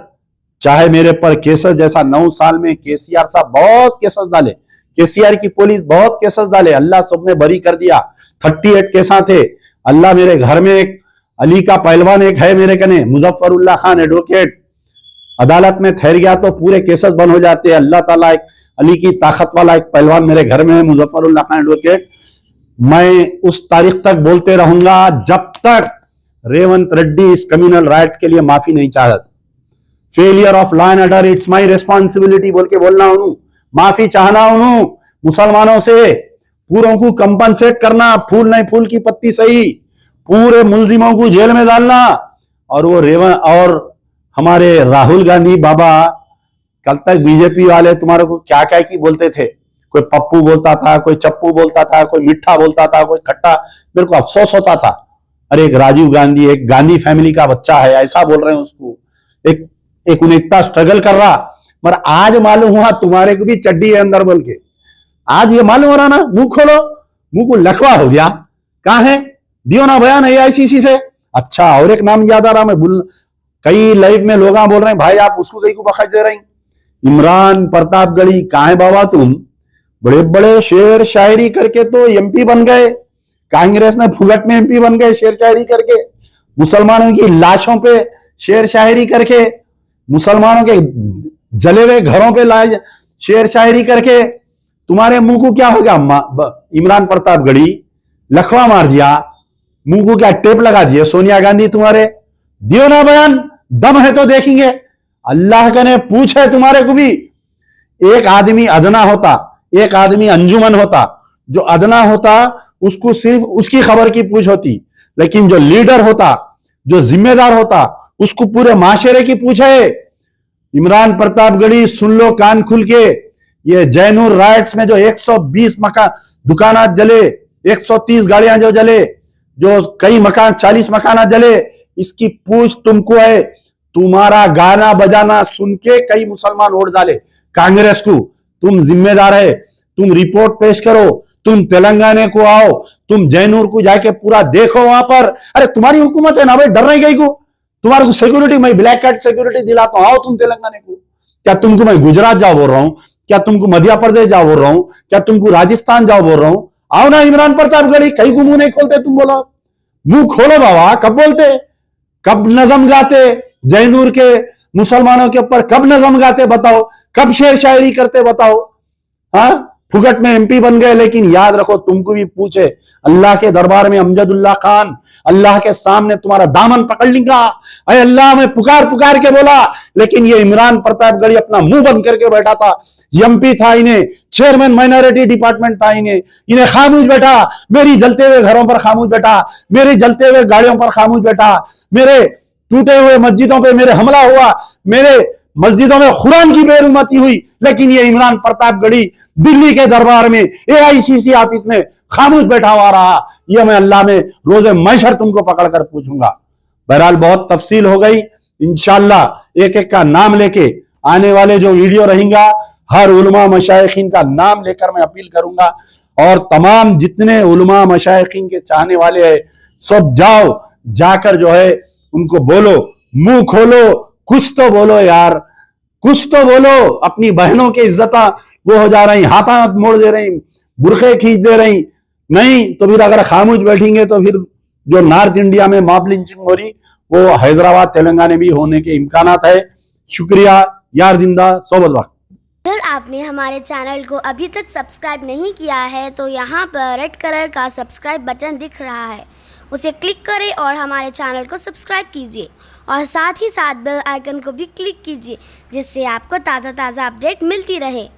चाहे मेरे पर केसेस, जैसा 9 साल में केसीआर साहब बहुत केसेस डाले, केसीआर की पुलिस बहुत केसेस डाले, अल्लाह सब ने बरी कर दिया। 38 केसा थे। अल्लाह मेरे घर में एक अली का पहलवान एक है मेरे कने, मुजफ्फरुल्लाह खान एडवोकेट, अदालत में ठहर गया तो पूरे केसेस बंद हो जाते हैं। अल्लाह ताला एक अली की ताकत वाला एक पहलवान मेरे घर में है, मुजफ्फरुल्लाह खान एडवोकेट। मैं उस तारीख तक बोलते रहूंगा जब तक रेवंत रेड्डी इस कम्युनल राइट के लिए माफी नहीं चाहता। Failure of law and order, it's my responsibility बोल के बोलना उन्हों, माफी चाहना उन्हों मुसलमानों से, पूरों को कंपनसेट करना, फूल नहीं फूल की पत्ती सही, पूरे मुलजिमों को जेल में डालना। और वो रेवंत और हमारे राहुल गांधी बाबा, कल तक बीजेपी वाले तुम्हारे को क्या क्या की बोलते थे, कोई पप्पू बोलता था, कोई चप्पू बोलता था, कोई मिठा बोलता था, कोई खट्टा। मेरे को अफसोस होता था, अरे एक राजीव गांधी एक गांधी फैमिली का बच्चा है, ऐसा बोल रहे हैं उसको, एक उन्हें इतना स्ट्रगल कर रहा। मगर आज मालूम हुआ तुम्हारे को भी चड्डी है अंदर बोल के। आज ये मालूम हो रहा ना, मुंह खोलो, मुंह को लखवा हो गया। कहां है, दियो ना बयान AICC से। अच्छा, और एक नाम याद आ रहा, मैं कई लाइव में लोग बोल रहे हैं भाई आप उसको कहीं को बखश दे रहे हैं, इमरान प्रतापगढ़ी। कहां है बाबा तुम, बड़े बड़े शेर शायरी करके तो MP बन गए, कांग्रेस में फुगट में MP बन गए शेर शायरी करके, मुसलमानों की लाशों पे शेर शायरी करके, मुसलमानों के जले हुए घरों पे लाए शेर शायरी करके। तुम्हारे मुंह को क्या हो गया, इमरान प्रतापगढ़ी लखवा मार दिया, मुंह को क्या टेप लगा दिया सोनिया गांधी तुम्हारे। दियो ना बयान, दम है तो देखेंगे। अल्लाह का ने पूछे तुम्हारे को भी, एक आदमी अदना होता, एक आदमी अंजुमन होता, जो अदना होता उसको सिर्फ उसकी खबर की पूछ होती, लेकिन जो लीडर होता, जो जिम्मेदार होता, उसको पूरे माशरे की पूछ है। इमरान प्रतापगढ़ी सुन लो कान खुल के, ये जैनूर राइट्स में जो 120 मकान दुकानात जले, 130 गाड़ियां जो जले, जो कई मकान 40 मकान जले, इसकी पूछ तुमको है। तुम्हारा गाना बजाना सुन के कई मुसलमान वोट डाले कांग्रेस को। तुम जिम्मेदार है, तुम रिपोर्ट पेश करो, तुम तेलंगाना को आओ, तुम जैनूर को जाके पूरा देखो वहां पर। अरे तुम्हारी हुकूमत है ना भाई, डर नहीं गई को? तुम्हारे को सिक्योरिटी, मैं ब्लैक कार्ड सिक्योरिटी दिलाता हूं, आओ तुम तेलंगाना को। क्या तुमको मैं गुजरात जाओ बोल रहा हूं? क्या तुमको मध्य प्रदेश जाओ बोल रहा हूं? क्या तुमको राजस्थान जाओ बोल रहा हूं? आओ ना इमरान प्रतापगढ़ी, कहीं को मुंह नहीं खोलते तुम। बोलो मुंह खोलो बाबा, कब बोलते, कब नजम गाते जैनूर के मुसलमानों के ऊपर, कब नजम गाते बताओ, कब शेर शायरी करते बताओ। हाँ, फुगट में एमपी बन गए, लेकिन याद रखो तुमको भी पूछे अल्लाह के दरबार में अमजदुल्ला खान, अल्लाह के सामने तुम्हारा दामन पकड़ लेगा। अरे अल्लाह में पुकार पुकार के बोला, लेकिन ये इमरान प्रतापगढ़ी अपना मुंह बंद करके बैठा था। एमपी था, इन्हें चेयरमैन माइनॉरिटी डिपार्टमेंट था, इन्हें खामोश बैठा। मेरी जलते हुए घरों पर खामोश बैठा, मेरी जलते हुए गाड़ियों पर खामोश बैठा, मेरे टूटे हुए मस्जिदों पे मेरे हमला हुआ, मेरे मस्जिदों में कुरान की बेरुमती हुई, लेकिन ये इमरान प्रतापगढ़ी दिल्ली के दरबार में एआईसीसी ऑफिस में खामोश बैठा हुआ रहा। ये मैं अल्लाह में रोजे मैशर तुमको पकड़कर पूछूंगा। बहरहाल बहुत तफसील हो गई, इंशाअल्लाह एक एक का नाम लेके आने वाले जो वीडियो रहेगा, हर उलमा मशाइखीन का नाम लेकर मैं अपील करूंगा। और तमाम जितने उलमा मशाइखीन के चाहने वाले हैं, सब जाओ, जाकर जो है उनको बोलो, मुंह खोलो, कुछ तो बोलो यार, कुछ तो बोलो। अपनी बहनों की इज्जत वो हो जा रही, हाथा मोड़ दे रही, बुरखे खींच दे रही। नहीं तो फिर अगर खामोश बैठेंगे तो फिर जो नॉर्थ इंडिया में मॉब लिंचिंग हो रही, वो हैदराबाद तेलंगाना भी होने के इम्कानात है। शुक्रिया यार, जिंदा सोबत वक्त। अगर आपने हमारे चैनल को अभी तक सब्सक्राइब नहीं किया है तो यहाँ पर रेड कलर का सब्सक्राइब बटन दिख रहा है, उसे क्लिक करें और हमारे चैनल को सब्सक्राइब कीजिए। और साथ ही साथ बेल आइकन को भी क्लिक कीजिए, जिससे आपको ताज़ा अपडेट मिलती रहे।